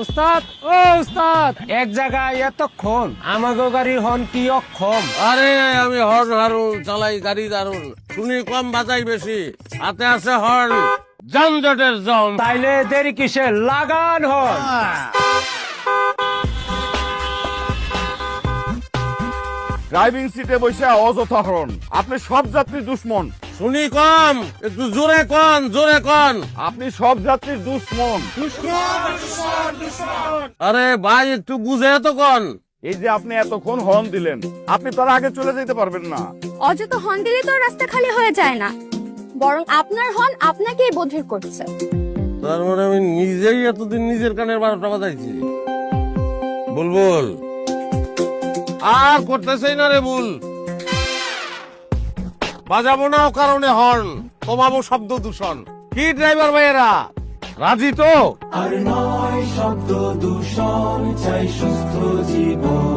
উস্তাদ ও উস্তাদ, এক জায়গায় এতক্ষণ আমাগো গাড়ি হন কি অক্ষম। আরে আমি হর্ন হারুন চালাই গাড়ি দারুন, শুনি কম বাজাই বেশি, হাতে আছে হর্ন, যানজটের জম। তাইলে দেরি কিসের, লাগান হন। ড্রাইভিং সিটে বসে অযথা হরণ, আপনি সব যাত্রীর দুশ্মন। শুনি কম, একটু জোরে কন, জোরে কন। আপনি সব যাত্রীর দুশ্মন। আরে ভাই একটু বুঝে তো কন। এই যে আপনি এতক্ষণ হর্ন দিলেন, আপনি তার আগে চলে যেতে পারবেন না। অযথা হর্ন দিলে তো রাস্তা খালি হয়ে যায় না, বরং আপনার হর্ন আপনাকেই বধির করছে। তার মানে আমি নিজেই এতদিন নিজের কানের 12টা বাজাইছি। বুলবুল আর করতেছেই না রে ভুল, বাজাবো না ও কারণে হর্ন, কমাবো শব্দ দূষণ। কি ড্রাইভার ভাইয়েরা রাজি তো? আর নয় শব্দ দূষণ, চাই সুস্থ জীবন।